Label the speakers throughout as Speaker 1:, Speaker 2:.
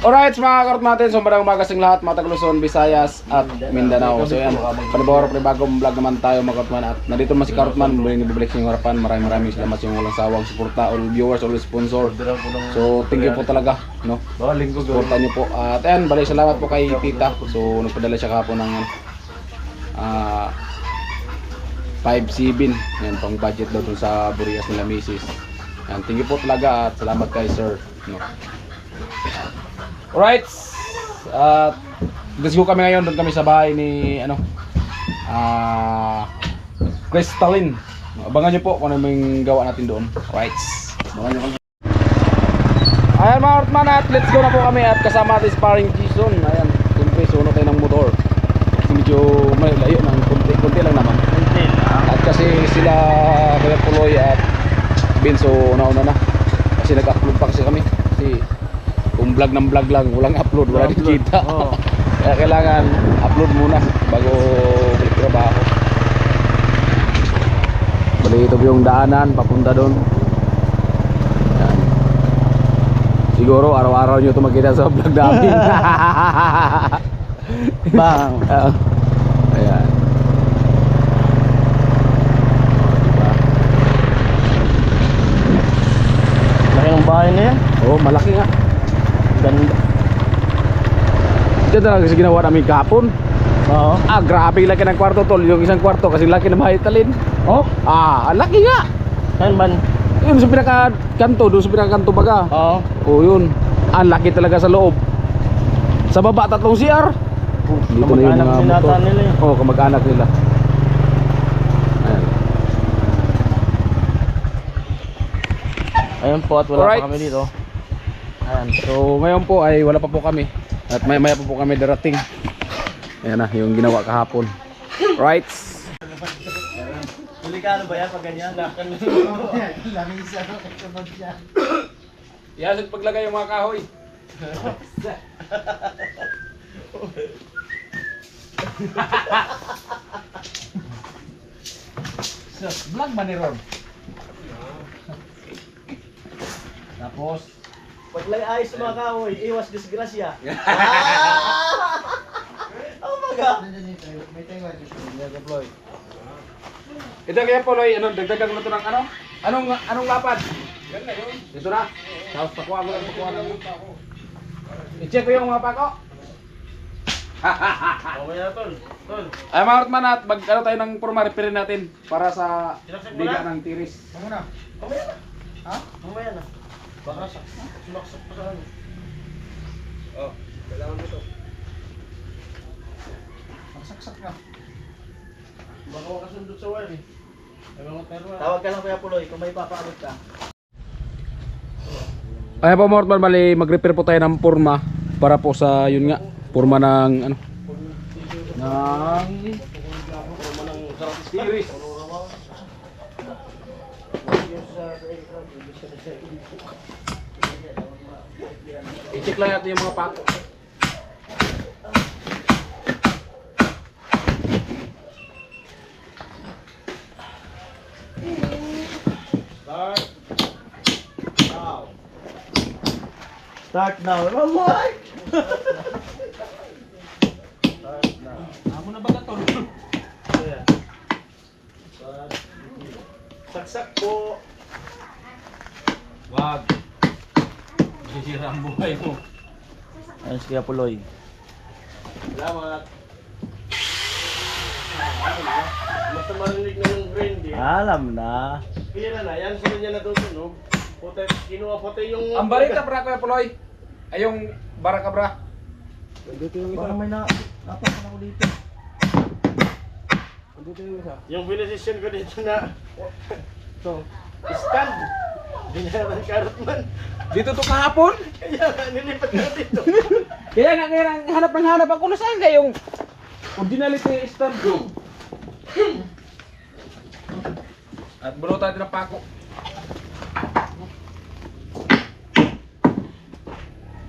Speaker 1: Alright, mga karot natin, so magandang umaga sa lahat, mga taga-Luzon, Visayas at Mindanao. So yan, panibawara panibagong vlog naman tayo mga karotman. At nandito naman si Karotman, muling nabibalik sa inyong harapan. Maraming salamat sa inyong walang sawang suporta, all viewers, all sponsor. So thank you po talaga, no? Suporta niyo po. At ayan, balik salamat po kay Tita. So nagpadala siya kahapon ng 5-7. Yan, pang budget daw dun sa Burias nila Mrs. Yan, thank you po talaga at salamat kay Sir, no? Alright, let's go kami ngayon. Doon kami sa bahay ni Crystalline. Abangan nyo po kung ano yung gawa natin doon. Alright, abangan nyo kami. Ayan mga Karotman, at let's go na po kami. At kasama natin sparring Jason. Ayan, siyempre suno tayo ng motor. Kasi medyo malayo ng konti lang naman. At kasi sila Kuya Puloy at Benzo nauna na. Kasi nag-upload pa kasi kami. Kasi kung vlog ng vlog lang, walang upload, wala din kita. Kaya kailangan upload muna bago balik trabaho. Bali ito yung daanan papunta doon. Yan. Siguro araw-araw nyo ito makita sa vlog namin.
Speaker 2: Bang.
Speaker 1: Ayan.
Speaker 2: Laki ng bahay na yan.
Speaker 1: Oo, malaki nga.
Speaker 2: Ganda.
Speaker 1: Ito talaga kasi ginawa namin kahapon.
Speaker 2: Oo.
Speaker 1: Grabe laki ng kwarto tol. Yung isang kwarto kasi laki ng bahay talin.
Speaker 2: Oh?
Speaker 1: Laki nga.
Speaker 2: Saan man?
Speaker 1: Yun sa pinakakanto, doon sa pinakakanto baga.
Speaker 2: Oo.
Speaker 1: Yun. Ang laki talaga sa loob. Sa baba, 3 CR. Dito na yung
Speaker 2: Kamag-anak
Speaker 1: mga
Speaker 2: sinata
Speaker 1: motor.
Speaker 2: nila eh.
Speaker 1: Oo, kamag-anak nila. Ayan.
Speaker 2: Ayun po, at wala
Speaker 1: Alright.
Speaker 2: pa kami dito.
Speaker 1: Ayan. So ngayon po ay wala pa po kami. At maya pa po kami darating. Ayan na, yung ginawa kahapon. Right.
Speaker 2: Delikado ba yan pag ganyan?
Speaker 1: Yan, paglagay yung mga kahoy. Vlog ba ni Ron? Tapos
Speaker 2: Paglay ayos sa mga kahoy, iwas disgrasya. Oh my God!
Speaker 1: ito kaya Poloy, dagdagan mo ito ng Anong lapad? Yan na yun. Dito na. Tapos pakuha mo lang, I-check ko yung mga pako.
Speaker 2: Okay na tol. Tol.
Speaker 1: Ay mga Karotman, at tayo ng forma, repair natin para sa biga ng tiris.
Speaker 2: Mamaya na. Ha? Mamaya na. Baka sumaksak pa sa ano.
Speaker 1: Kailangan mo ito.
Speaker 2: Magsaksak na. Baka makasundot sa wire eh. Tawag ka lang Kuya Puloy kung may papaabot ka.
Speaker 1: Ayan po mga Karotman, bali mag-repair po tayo ng forma para po sa yun nga, forma ng tiris. I-check lang natin yung mga pako.
Speaker 2: Start now. Alright!
Speaker 1: Amo na ba ito?
Speaker 2: Saksak po.
Speaker 1: Wag. Sisira ang buhay mo.
Speaker 2: Ayun si Kuya Puloy.
Speaker 1: Salamat.
Speaker 2: Basta marinig na yung brain di. Alam na.
Speaker 3: Pira na, yan sila niya natutunog. Puti, kinuha puti yung...
Speaker 1: Ang barita bra Kuya Puloy. Ay yung baraka bra.
Speaker 2: Dito yung isa. Baka may napakan ako dito.
Speaker 1: Dito yung isa.
Speaker 3: Yung finisisyon ko dito na...
Speaker 2: So,
Speaker 3: Stand! Binayaran Karotman.
Speaker 1: Dito to kahapon.
Speaker 3: Kaya nga, nilipat na dito.
Speaker 1: Kaya nga hanap ng hanap ako na saan kayong originality stand ko. At bunutan natin ng pako.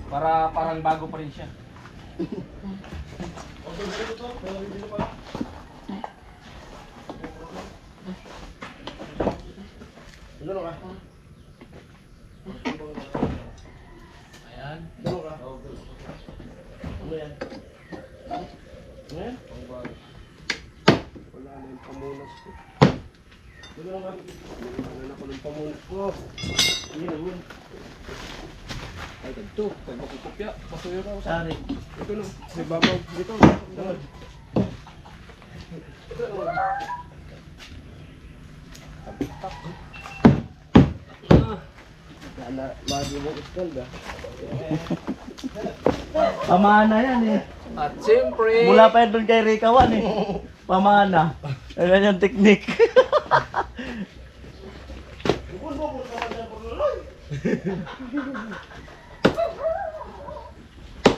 Speaker 1: Para parang bago pa rin siya.
Speaker 3: Ano ka?
Speaker 1: Ayan.
Speaker 3: Ano ka? Ano yan? Ano yan?
Speaker 2: Wala na yung pamunas ko.
Speaker 3: Wala naman.
Speaker 2: Wala na ko ng pamunas ko.
Speaker 3: Hindi naman.
Speaker 1: Ay, ganito. Kaya makukupya. Pasuyo na ako sa...
Speaker 3: Sari.
Speaker 2: Ito na. May babaw. Dito.
Speaker 3: Naman.
Speaker 2: Lagi mo iskal ba?
Speaker 3: Pamana yan eh.
Speaker 1: At siyempre...
Speaker 3: Mula pa yan doon kay Rikawan eh. Pamana. Ayan yung technique.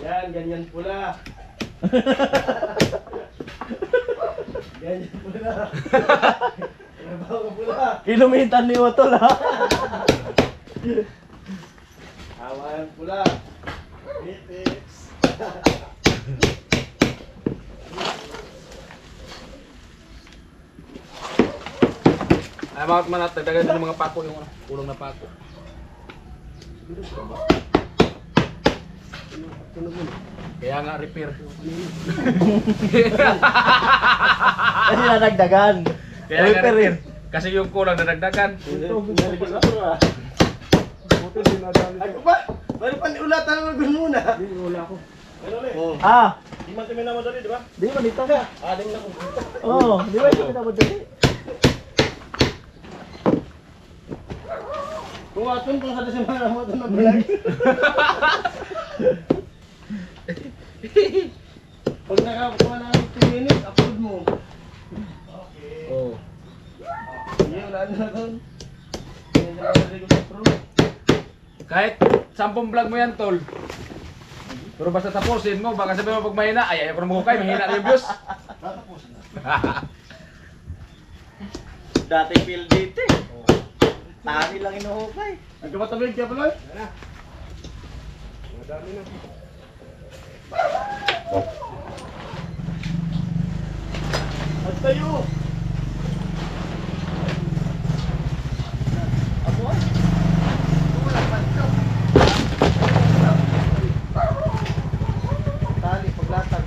Speaker 3: Yan, ganyan pula. Ganyan pula. Trabaho ka pula. Inumitan ni Otol ha. Awan pula. Bitis.
Speaker 1: Ay, mga manat, dagdagan din ng mga pako yung ano, kulong na pako. Kaya nga repair.
Speaker 3: Kasi nadagdagan.
Speaker 1: Kaya nga repair. Kasi yung kulang na dagdagan.
Speaker 2: Buti dinadali
Speaker 3: Ay
Speaker 2: ko.
Speaker 3: ba? Bari pa ni ulatan mo gun muna.
Speaker 2: Hindi, wala ko.
Speaker 3: Ano ni? Ah, di man kami naman dali, di ba? Di man dito ka. Ah, di man ako. Oo, di ba kami naman dali? Kung atun kung sa semana mo ito na vlog. Pag nakakuha na ng 10 minutes, upload mo. Okay.
Speaker 1: Oh.
Speaker 3: Hindi, wala na doon. Hindi na nalagay ko sa pro.
Speaker 1: Kahit 10 vlog mo yan, tol. Pero basta tapusin mo, baka sabihin mo pag mahina, ay ayaw ko na mahukay, mahina na yung views.
Speaker 3: Tatapusin na. Dati feel dito eh. Tani lang inuhukay. Nagkapatabig kaya pala?
Speaker 2: Madami na.
Speaker 3: At tayo! Ako ay? Tali, paglatag.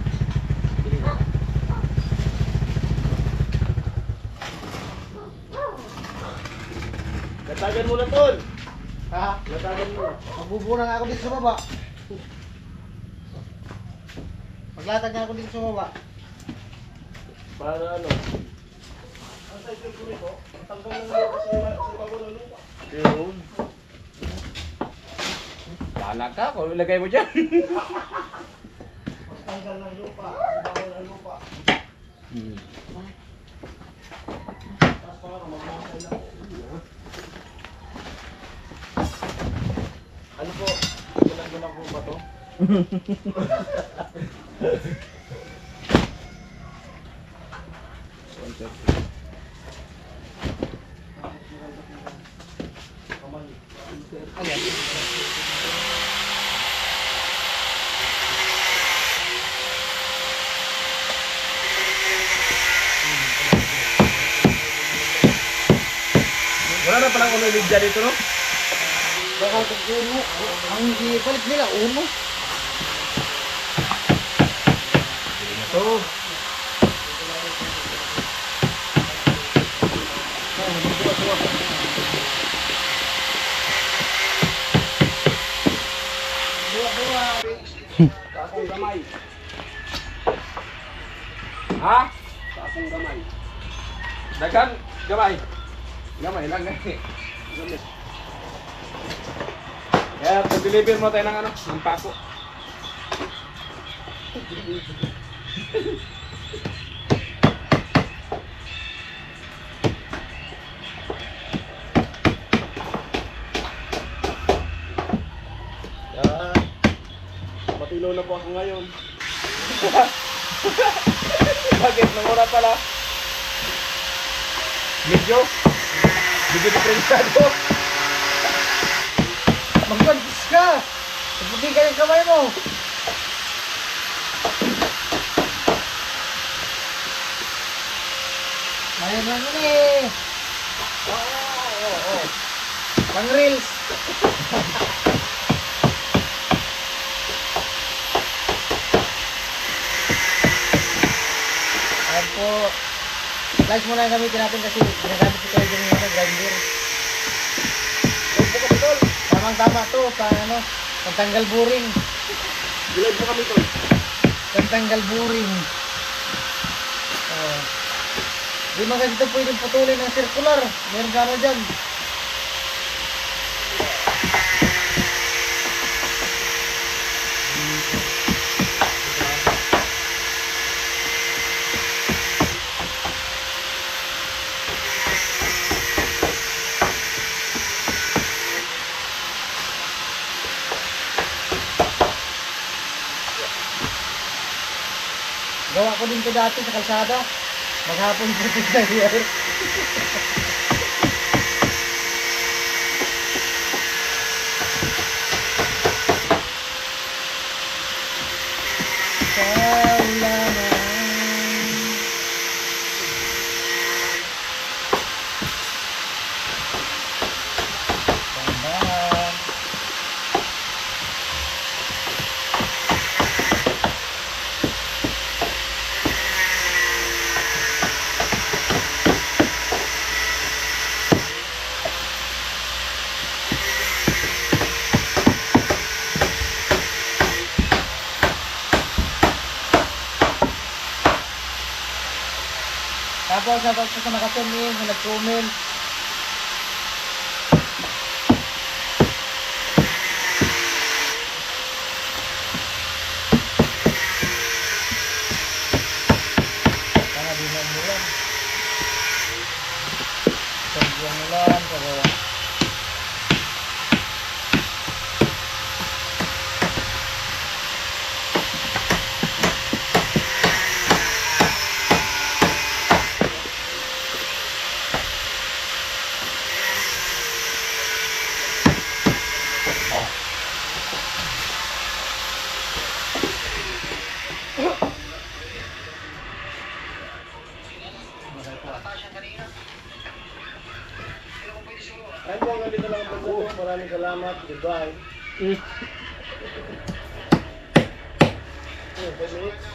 Speaker 3: Latagan mo na, Tol! Ha? Latagan mo.
Speaker 2: Magbubunang ako dito sa baba. Maglatag na ako dito sa baba.
Speaker 3: Para ano? Ang sa ito ko tanggal na lupa sa bago ng lupa. Yun.
Speaker 1: Bahala ka, kung ilagay mo dyan.
Speaker 3: Tanggal ng lupa, sa bago ng lupa. Tapos para magmasay na po. Ano po? Gulang-gulang po ba to?
Speaker 1: Wala na palang ulo yung dyan dito, no?
Speaker 2: Baka kung uno, ang ipalit nila, uno.
Speaker 1: Ito.
Speaker 2: Kakong gamay.
Speaker 1: Ha?
Speaker 2: Kakong gamay.
Speaker 1: Dagan, gamay. Gamay lang, gamay. Kaya pag-deliver mo tayo ng ano, ng pako.
Speaker 3: Yan. Matilo na po ako ngayon.
Speaker 1: Bakit? Nangura pala. Medyo diferensado.
Speaker 2: Magbantis ka! Magbuti ka ng kamay mo! Mayroon lang yun eh! Oo. Pang reels! po. Slice muna yung gamitin natin kasi ginagamit ko kayo yung grinder. Tamang-tama to sa ano, pagtanggal buring.
Speaker 3: Bilad mo kami tol.
Speaker 2: Pagtanggal buring. Di mga dito pwedeng putulin ng circular. Meron ka na dyan. Gawa ko din to dati sa kalsada. Maghapon po ito na here. Tapos sa nakatuming, nag-comment. Sana di na umulan. Sabihan ulan, pero
Speaker 3: Ayun po, nandito lang ang vlog ko. Maraming salamat. Goodbye.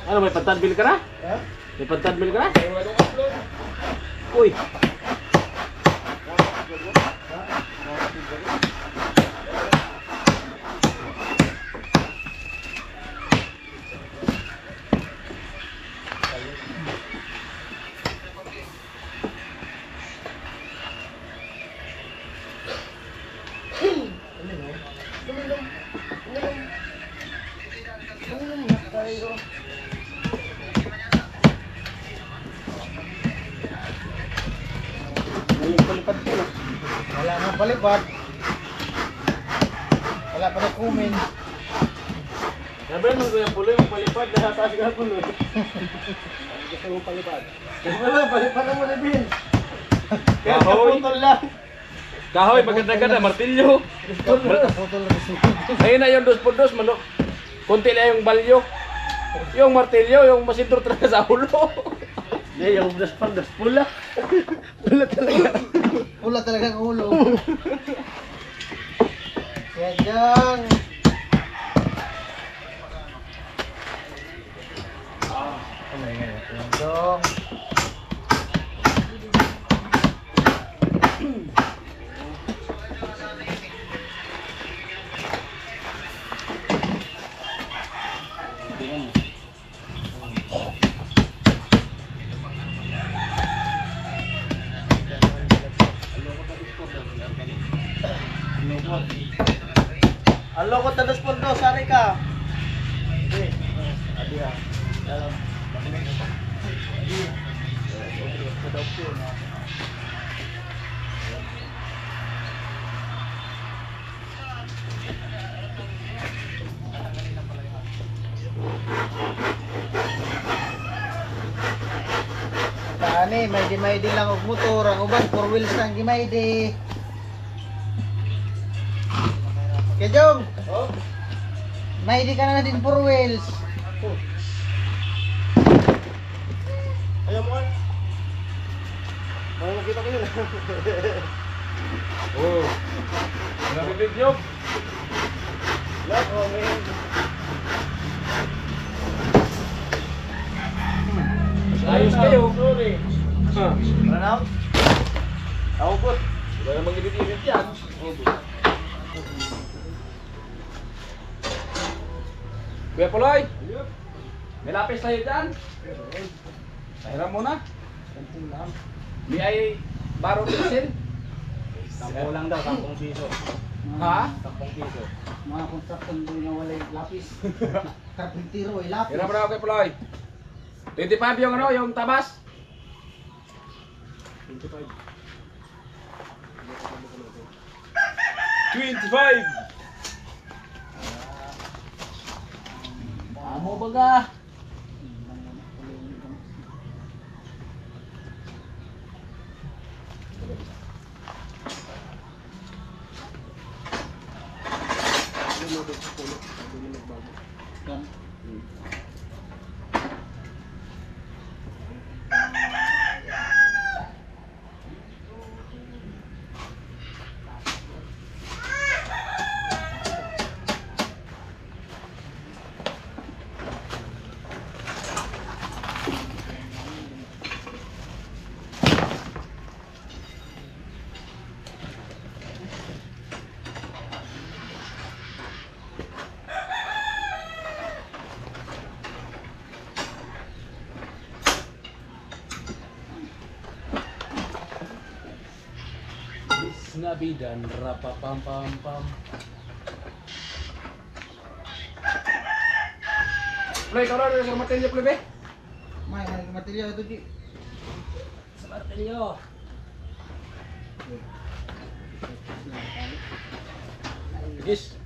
Speaker 1: Ano, may pagtadbil ka na?
Speaker 3: Ha?
Speaker 1: May pagtadbil ka na?
Speaker 3: Ay, walang upload.
Speaker 1: Uy!
Speaker 3: Palipad ko na.
Speaker 2: wala nang palipad. Wala pa nag-comment.
Speaker 3: Sabi naman ko yung pulo yung palipad. Nakataas ka pulo. Gusto mo palipad? Wala, palipad naman na din. Kaya
Speaker 1: Kahoy.
Speaker 3: kaputol lang.
Speaker 1: Kahoy, maganda-ganda, martilyo.
Speaker 2: Putol na gusto.
Speaker 1: Ayun na yung 2x2, manok. Kunti lang yung balyo. Yung martilyo, yung masintor talaga sa ulo.
Speaker 3: Hindi, yung das pula. Pula talaga.
Speaker 2: Pula talaga ang ulo. Yan dyan. Yan dong.
Speaker 3: Ang loko tadas pondo, sari ka. Hindi. Adi ha. Alam.
Speaker 2: Tani, may di lang og motor, ang uban 4 wheels lang gimaydi. Kejong,
Speaker 3: Oh?
Speaker 2: may di ka na din 4 wheels.
Speaker 3: Ayaw mo kan? Para makita ko yun.
Speaker 1: Oh. Nabibidyo.
Speaker 3: Lahat, oh, may...
Speaker 1: Ayos kayo.
Speaker 2: Wala na? Ako po.
Speaker 3: Wala namang init-init yan.
Speaker 1: Kuya Puloy! May lapis tayo dyan? Pahiram muna. May ay baro pencil?
Speaker 3: 10 lang daw, 10 piso.
Speaker 1: Ha?
Speaker 3: 10 piso.
Speaker 2: Mga kontraktong doon na wala yung lapis. Karpintiro ay lapis.
Speaker 1: Hiram mo na ako kay Puloy. 25 yung ano, yung tabas?
Speaker 3: 25.
Speaker 1: 25!
Speaker 2: Amo baga.
Speaker 1: Nabidan, rapapam-pam-pam. Play, kalau ada sa martilyo, play, be?
Speaker 2: May material ito di.
Speaker 1: Sa martilyo. Yes.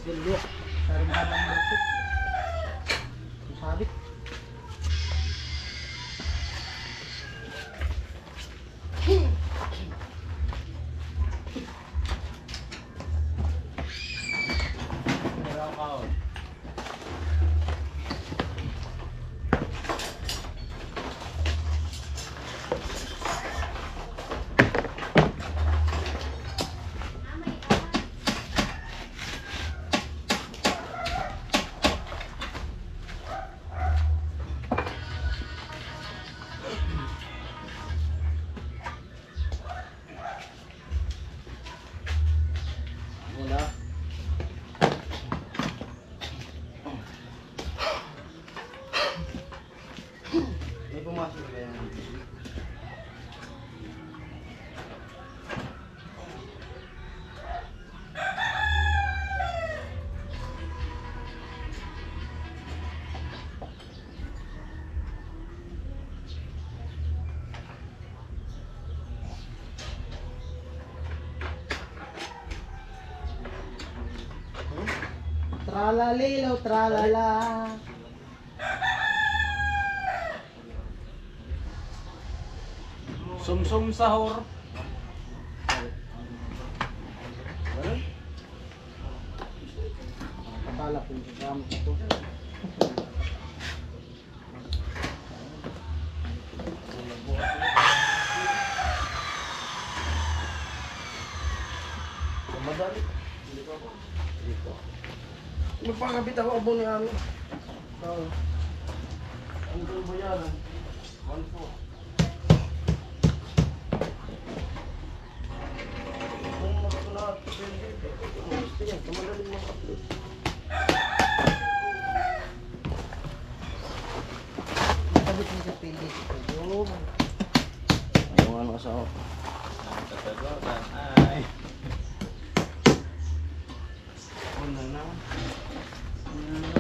Speaker 2: Still look. Pero mahabang bakit. Sabit.
Speaker 3: May pumasok ba yan?
Speaker 2: Tralalilaw, tralala.
Speaker 1: Sumsum sahur.
Speaker 2: Akala ko yung gamit ito.
Speaker 3: Madali.
Speaker 2: Magpakabit ako abo ni ano.
Speaker 3: Ang ba yan? 1-4.
Speaker 2: Kabit mo sa pili. Ayun.
Speaker 3: Yung ano asawa ko. Ay.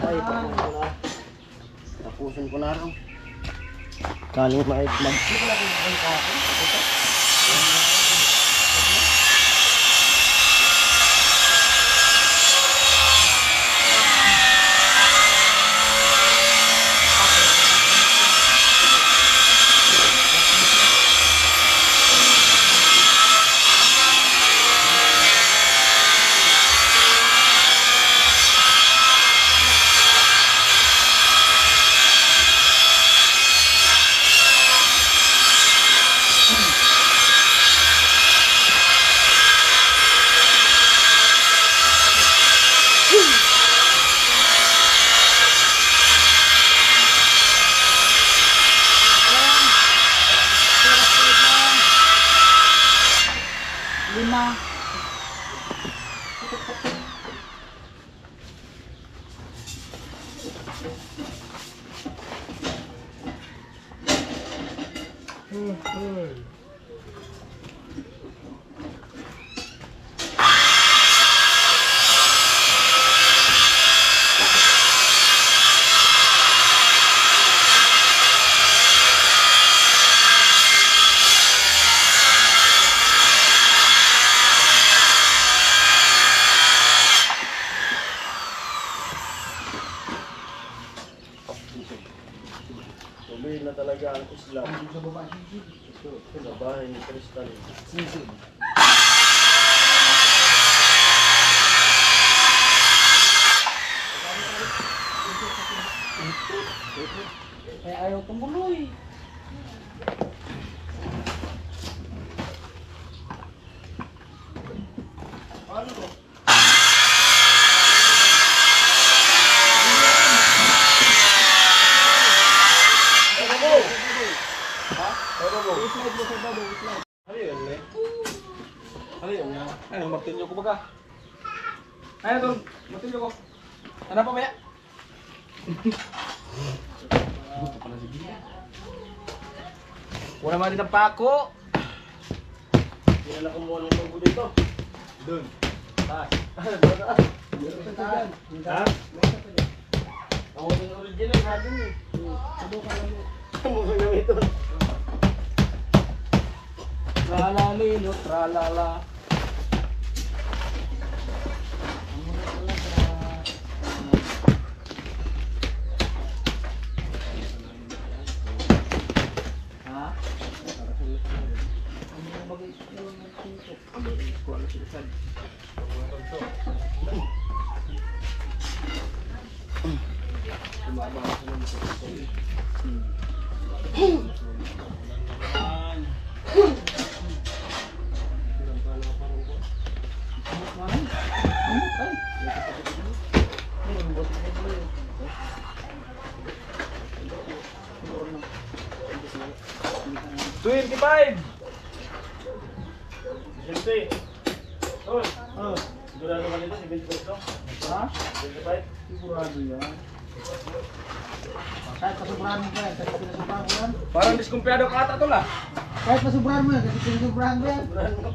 Speaker 3: Ay, paano ko na. Tapusin ko na rin. Kaling mag...
Speaker 1: Lima.
Speaker 3: Tuloy na talaga ang Islam. Ito na bahay ni Kristal.
Speaker 1: Eh, ayaw tumuloy.
Speaker 3: Paano to? Ano yun, Le? Ano yun yan?
Speaker 1: Ano, martilyo ko baga. Ano to? Martilyo ko. Ano pa ba ya? Wala man din ang pako.
Speaker 3: Hindi na kumuha ng tungkol dito.
Speaker 2: Doon.
Speaker 3: Taas. Ha? Ako yung original, sabi niyo.
Speaker 1: Subukan lang mo.
Speaker 3: Ano mo gamitin?
Speaker 1: Tralalino, tralala. Ha? $25.
Speaker 3: Siyempre. Oh, sigurado ka nito, 70
Speaker 1: Ha?
Speaker 3: 25.
Speaker 2: Sigurado yan. Kahit pasubrahan mo yan, kasi pinasubrahan ko yan.
Speaker 1: Parang diskumpiyado ka ata to lah.
Speaker 2: Kahit pasubrahan mo yan, kasi pinasubrahan ko yan.
Speaker 3: Sigurado mo.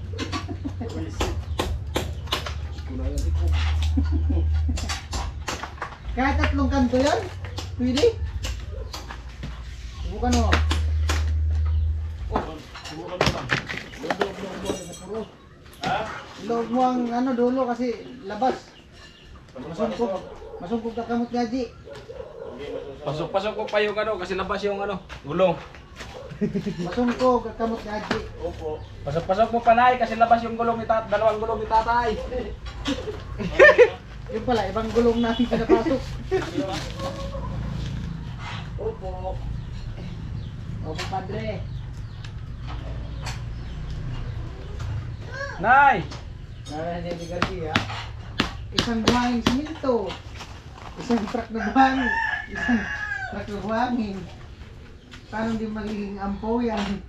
Speaker 3: Wisit.
Speaker 2: Kahit 3 kanto yan, pwede. Subukan mo.
Speaker 3: Subukan mo lang. Ha?
Speaker 2: Ilog mo ang ano dulo kasi labas. Masungkog. Masungkog ka kamot gaji.
Speaker 1: Pasok-pasok ko pa yung ano kasi labas yung ano, gulong.
Speaker 2: Masungkog ka kamot gaji.
Speaker 3: Opo.
Speaker 1: Pasok-pasok mo panay kasi labas yung gulong ni dalawang gulong ni tatay.
Speaker 2: Yung pala, ibang gulong natin pinapasok.
Speaker 3: Opo.
Speaker 2: Opo, padre.
Speaker 1: Nay!
Speaker 2: Narahan ni Garcia. Isang buhangin siminto. Isang truck na buhangin. Isang truck na buhangin. Paano di magiging ampaw yan?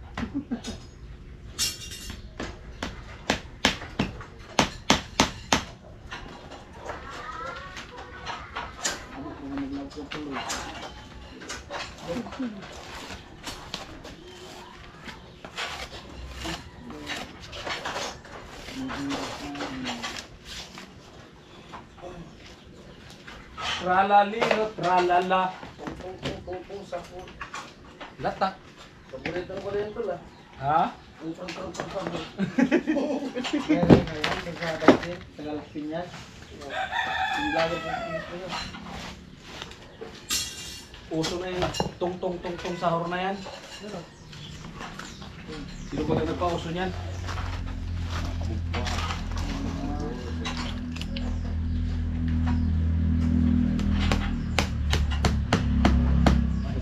Speaker 1: Tralalino, tralala.
Speaker 3: Pung, sakot.
Speaker 1: Lata.
Speaker 3: Paborito ko rin ito lah.
Speaker 1: Ha?
Speaker 3: Pung.
Speaker 2: Kaya rin na yan, nagkakasya, Tagalog Piñas. Yung lalo po yun.
Speaker 1: Uso na yung tong sahur na yan. Sino ba yung nagpauso niyan?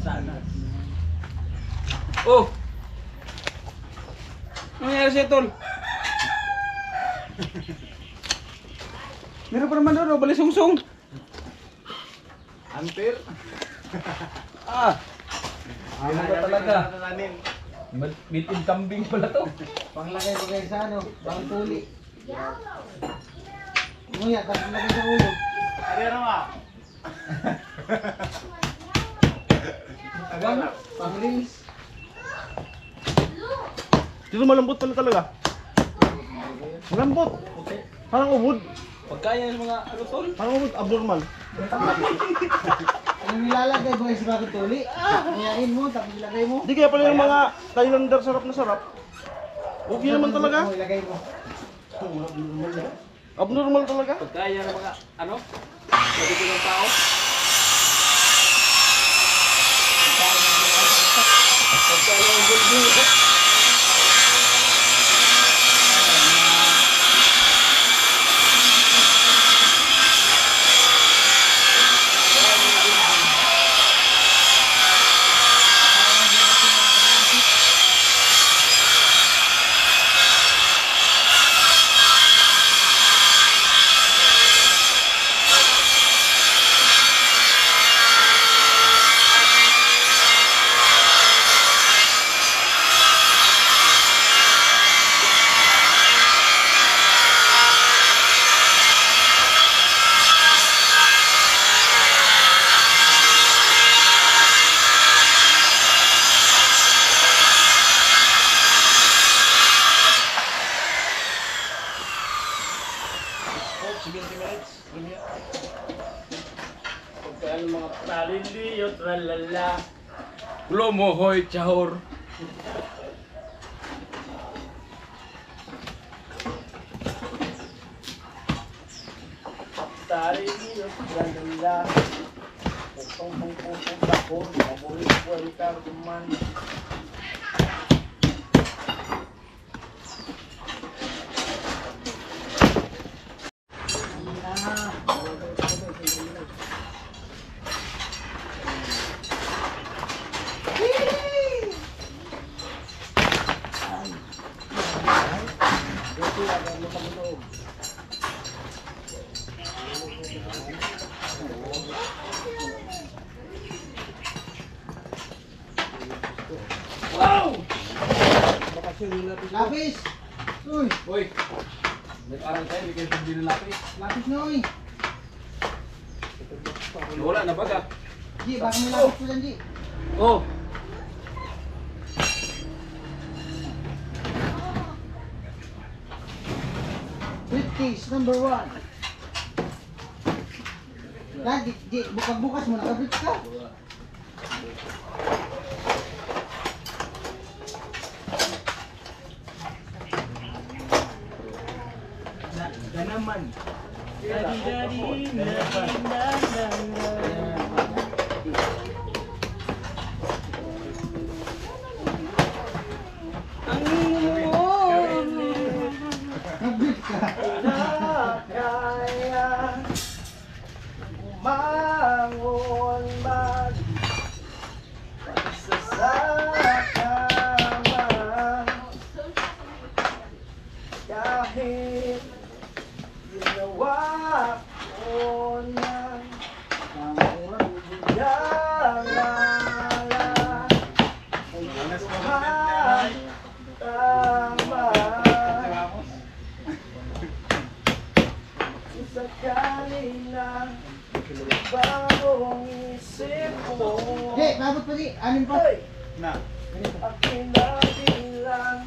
Speaker 3: Sana.
Speaker 1: Oh! Ano nangyari sa'yo, tol? Meron pa naman doon, oh, balisungsong.
Speaker 3: Ampere.
Speaker 1: Ah! Ano ba talaga?
Speaker 3: Tanim.
Speaker 1: Bitin kambing pala to.
Speaker 2: Panglagay ko kayo sa ano, bang tuli. Nguya, tapos lagay sa ulo.
Speaker 3: Ano nga?
Speaker 2: Abang, pang-release.
Speaker 3: Dito malambot pala talaga. Malambot. Parang ubod.
Speaker 1: Pagkaya ng mga ano, tol?
Speaker 3: Parang ubod. Abnormal.
Speaker 2: Anong nilalagay mo sa bagong tuli? Nguyain mo, tapos ilagay mo.
Speaker 3: Hindi kaya pala yung mga Thailander sarap na sarap. Okay naman talaga.
Speaker 2: Ilagay mo.
Speaker 3: Abnormal talaga.
Speaker 1: Pagkaya ng mga ano? Pagkaya ng tao? Pagkaya ng bulbul.
Speaker 3: Pagkaan ng mga naliliyot, lalala.
Speaker 1: Lomohoy, chahor.
Speaker 3: Naliliyot, lalala. Pupong takon, mabulit po ay karduman.
Speaker 2: Lapis! Uy!
Speaker 1: Uy! Nag-aral tayo, hindi kayo pagdi ng lapis.
Speaker 2: Lapis na uy!
Speaker 1: Wala na baga.
Speaker 2: Ji, baka may lapis ko dyan, Ji.
Speaker 1: Oh!
Speaker 2: Briefcase number 1. Lagi, Ji, bukas mo, naka-briefs ka.
Speaker 3: Ganaman.
Speaker 2: Nag-brief ka.
Speaker 3: Kaya umangon man pagsasakama kahit ginawa ko na tama sa kanila bagong isip mo
Speaker 2: Ji, labot pa, Ji. Anin pa.
Speaker 3: na akin na bilang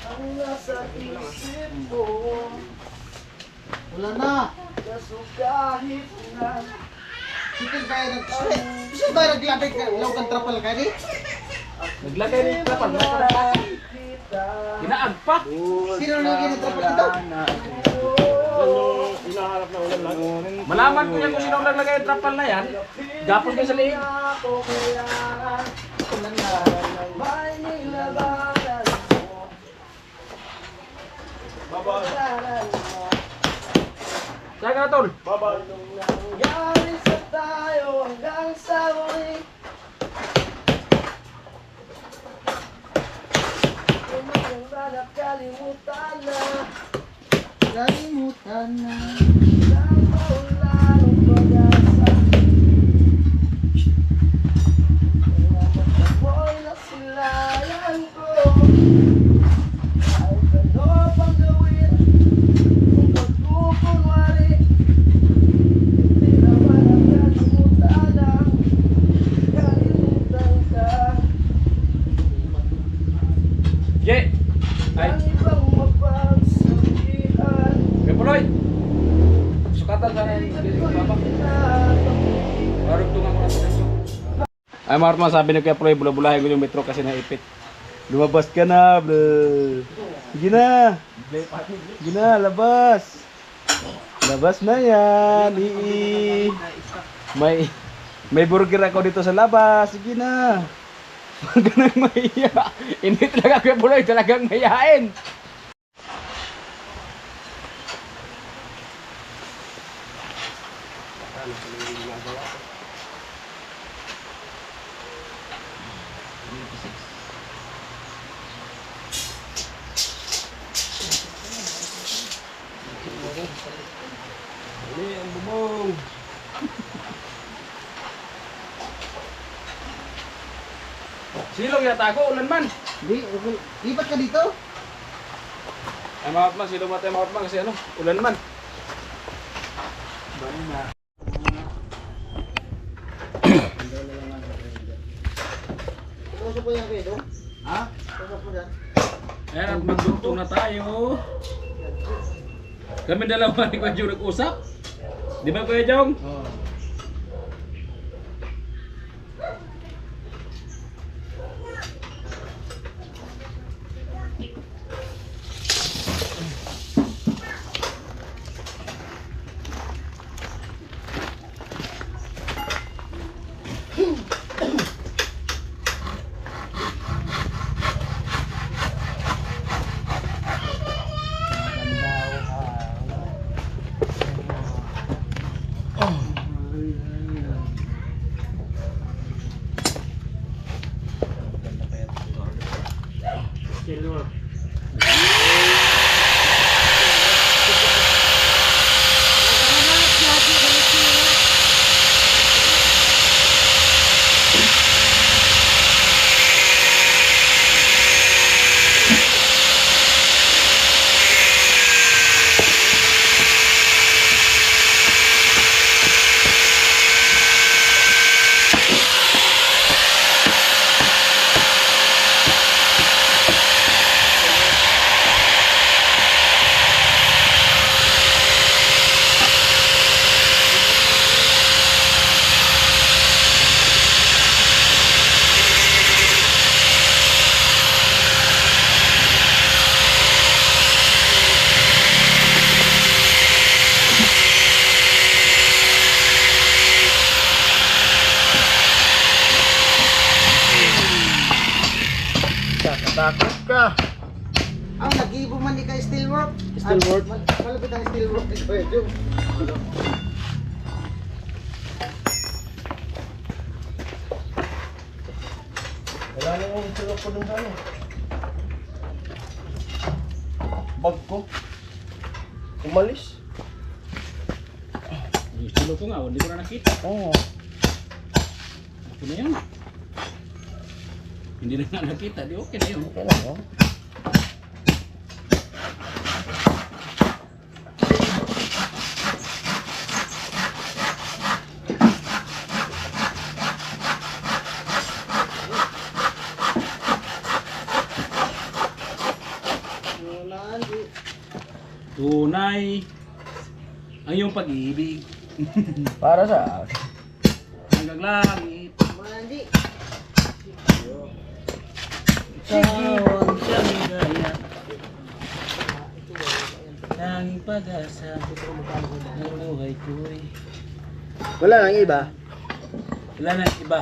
Speaker 3: ang nasa isip ko
Speaker 2: Wala na.
Speaker 3: kaso kahit na
Speaker 2: Sikil kayo nag... Siya ba naglabay ka? Ilaw kang trapal ka, Ji?
Speaker 1: Naglagay ng trapal.
Speaker 3: kita
Speaker 1: Inaag pa.
Speaker 2: Sino lagi ng trapal ito?
Speaker 3: hinaharap na ulan lang
Speaker 1: Malaman ko yan kung sino ang naglagay ng trapal na yan. Gapon kayo sa liig.
Speaker 3: ako kailangan ng may nilabanan mo babayaran mo
Speaker 1: Saan ka na, tol?
Speaker 3: anong nangyari sa tayo hanggang sa muli Kung maganda na nakalimutan na.
Speaker 2: Kalimutan na.
Speaker 3: Ang lalong pag-asa. Kaya magkamoy na silayan ko. Ay ano pang gawin kung pagkukunwari. Hindi naman ang kalimutan ang kalimutan ka.
Speaker 1: Ye! Ay,
Speaker 3: Ang ibang mapagsabihan.
Speaker 1: kaya Puloy! Sukatan sana yung dili ko baba. Parang tungan ko na sa ito. Ay, mga Artman, sabi ni Kuya Puloy, bula-bulahin ko yung metro kasi naipit. Lumabas ka na, bro. Sige na. Sige na, labas. Labas na yan. May burger ako dito sa labas. Sige na. Huwag ka nang mahiya. Hindi talaga Kuya Puloy, talagang mahihain. Ini ang bumong. Silong yata ako, ulan man.
Speaker 2: Di, lipat ka dito.
Speaker 1: Ay mga Artman, silong matay mga Artman kasi ano, ulan man.
Speaker 2: Tusok ko yan kayo.
Speaker 1: Ha?
Speaker 2: Tusok ko yan.
Speaker 1: Ayan at magdugtong na tayo. Kami dalawa ni Kuya Jong nag-usap. Di ba Kuya Jong?
Speaker 2: Oo.
Speaker 3: Takot ka.
Speaker 2: Ang nag-ibo man di ka steel work.
Speaker 3: Steel work?
Speaker 2: Malapit ang steel work ni Kuya Jong.
Speaker 3: Wala na yung sulok ko dun sa ano. Bag ko. Umalis.
Speaker 1: Gusto ko nga, hindi ko na nakita.
Speaker 3: Oo.
Speaker 1: Ito na yun. Hindi na nga nakita, di okay na yun.
Speaker 3: Okay lang, oh.
Speaker 1: Tunay ang iyong pag-ibig
Speaker 3: Para sa
Speaker 1: hanggang langit.
Speaker 2: Mandi.
Speaker 1: Ikaw ang siyang gaya. Tanging pag-asa ng buhay ko'y
Speaker 3: wala nang iba.
Speaker 1: wala na iba.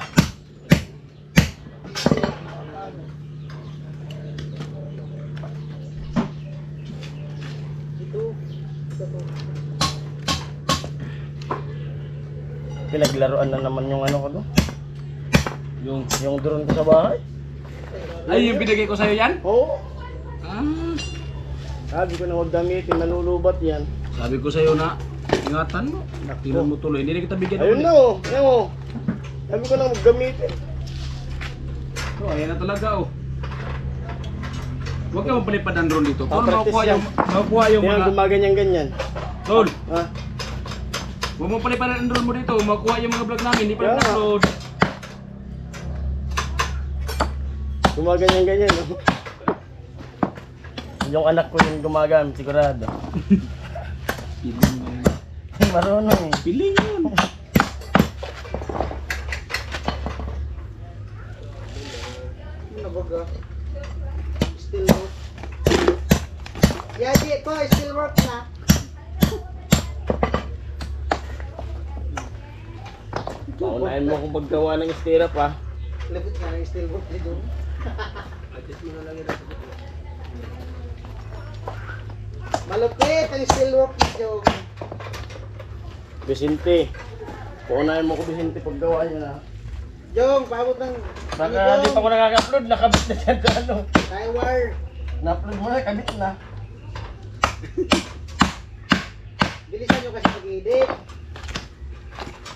Speaker 3: Pinaglaruan na naman yung ano ko doon.
Speaker 1: Yung
Speaker 3: Yung drone ko sa bahay.
Speaker 1: ay yung binigay ko sa'yo yan?
Speaker 3: Oo.
Speaker 1: Ah,
Speaker 3: Sabi ko na huwag gamitin, nalulubat yan.
Speaker 1: Sabi ko sa'yo na, ingatan mo. Tingnan mo tuloy, hindi na kita bigyan
Speaker 3: Ayun na oh, yan oh. Sabi ko na huwag gamitin.
Speaker 1: Oh, ayan na talaga oh. Huwag ka magpalipad ng drone dito. Kung
Speaker 3: practice
Speaker 1: makukuha
Speaker 3: yan.
Speaker 1: yung
Speaker 3: Yan,
Speaker 1: mga...
Speaker 3: gumaganyan-ganyan.
Speaker 1: Tol,
Speaker 3: Ha?
Speaker 1: huwag mo palipad ng drone mo dito. Makukuha yung mga vlog namin, hindi pa
Speaker 3: Yeah.
Speaker 1: na-upload.
Speaker 3: Gumaganyan-ganyan oh. Yung anak ko yung gumagamit, sigurado.
Speaker 1: Piling yun.
Speaker 3: Marunong eh.
Speaker 1: Piling yun.
Speaker 2: Nabaga. Still work. Yadi ko, still work na.
Speaker 3: Paunahin mo kung paggawa ng stirrup ha.
Speaker 2: Lapit nga ng still work dito. Malupit ang still work dito.
Speaker 3: Vicente. Paunahin mo ko Vicente paggawa niya na.
Speaker 2: Jong, paabot ng...
Speaker 3: Baka di pa ko nakaka-upload, nakabit na dyan sa ano.
Speaker 2: Taiwar.
Speaker 3: Na-upload mo na, kabit na.
Speaker 2: Bilisan nyo kasi mag-edit.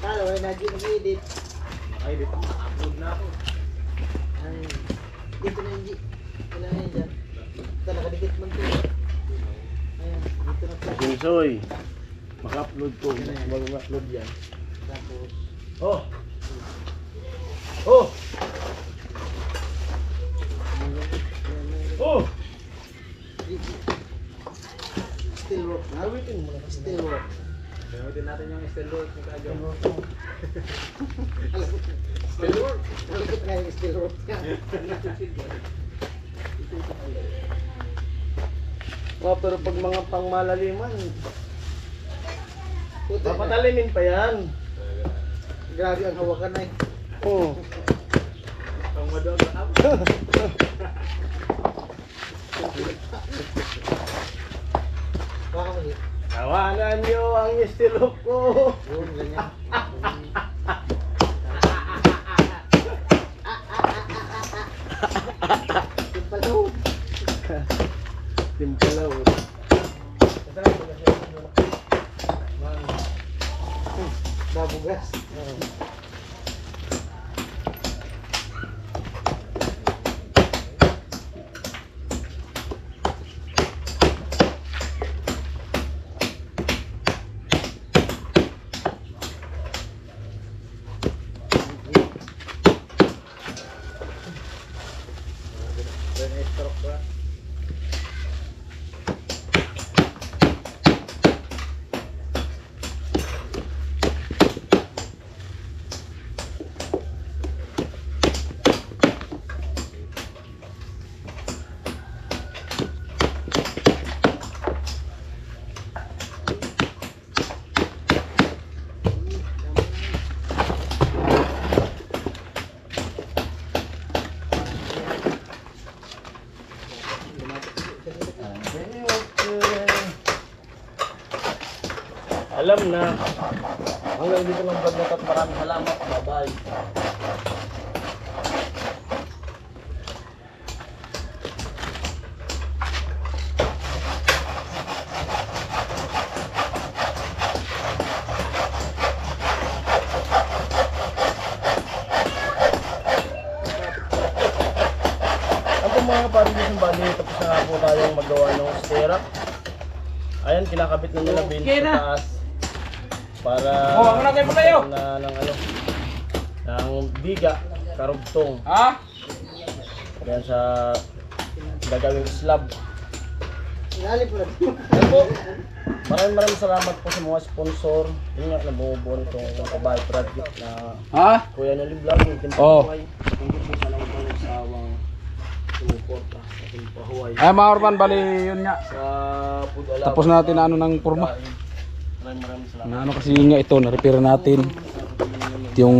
Speaker 2: Kala, wala na di mag-edit.
Speaker 3: Ay, dito ma-upload na ako.
Speaker 2: Ay, dito na yung G. Wala na yan dyan. Ito, nakadikit man ito. Ayan, dito na ito.
Speaker 3: Sinsoy. Maka-upload ko. Bago ma-upload yan.
Speaker 2: Tapos,
Speaker 3: Oh! Oh! Oh!
Speaker 2: still work na.
Speaker 3: Awitin mo na.
Speaker 2: Still work.
Speaker 3: Gamitin natin yung still work ni Kajo.
Speaker 2: Still work. Malapit nga yung still work niya.
Speaker 3: Oh, pero pag mga pangmalaliman,
Speaker 2: Puti.
Speaker 3: papatalimin pa yan.
Speaker 2: Grabe ang hawakan na eh.
Speaker 3: Oh.
Speaker 1: Ang madog na
Speaker 2: Baka mali.
Speaker 3: Tawanan nyo ang still work ko.
Speaker 2: Yun, ganyan. Timpalaw.
Speaker 3: Timpalaw.
Speaker 2: Babugas.
Speaker 3: Alam na. Hanggang dito lang vlog na ito at maraming salamat. Bye-bye. Ako mga parin bali, tapos na nga po tayong magawa ng stirrup. Ayan, kinakabit na nila Bill
Speaker 1: Okay
Speaker 3: sa
Speaker 1: na.
Speaker 3: taas. Para
Speaker 1: Oh, ang lagay mo kayo.
Speaker 3: na ng ano, ng biga, karugtong.
Speaker 1: Ha?
Speaker 3: Yan sa gagawing slab.
Speaker 2: Inalip mo na.
Speaker 3: Ayan po, maraming salamat po sa mga sponsor. Yun nga, nabubuo itong Kabay Project na
Speaker 1: Ha?
Speaker 3: Kuya Noli Vlog.
Speaker 1: Oh.
Speaker 3: Thank you po sa lahat ng nagsawang sumuporta sa ating pahuway.
Speaker 1: Ay mga Orman, bali yun nga.
Speaker 3: Sa food allowance.
Speaker 1: Tapos natin na ano ng porma.
Speaker 3: Maraming salamat.
Speaker 1: Na ano kasi yun nga ito, na-repair natin. Ito yung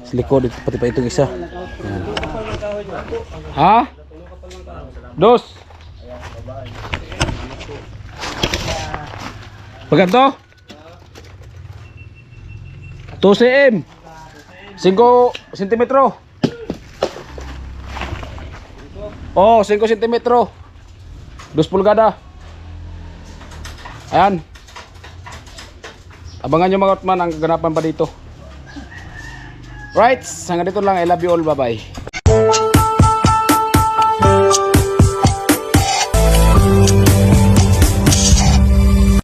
Speaker 1: sa likod, ito, pati pa itong isa. Yan. Ha? Dos? Pagkanto? 2 cm 5 cm. Oh, 5 cm. 2 pulgada. Ayan. Abangan nyo mga Otman ang ganapan pa dito. Right, hanggang dito lang. I love you all. Bye-bye.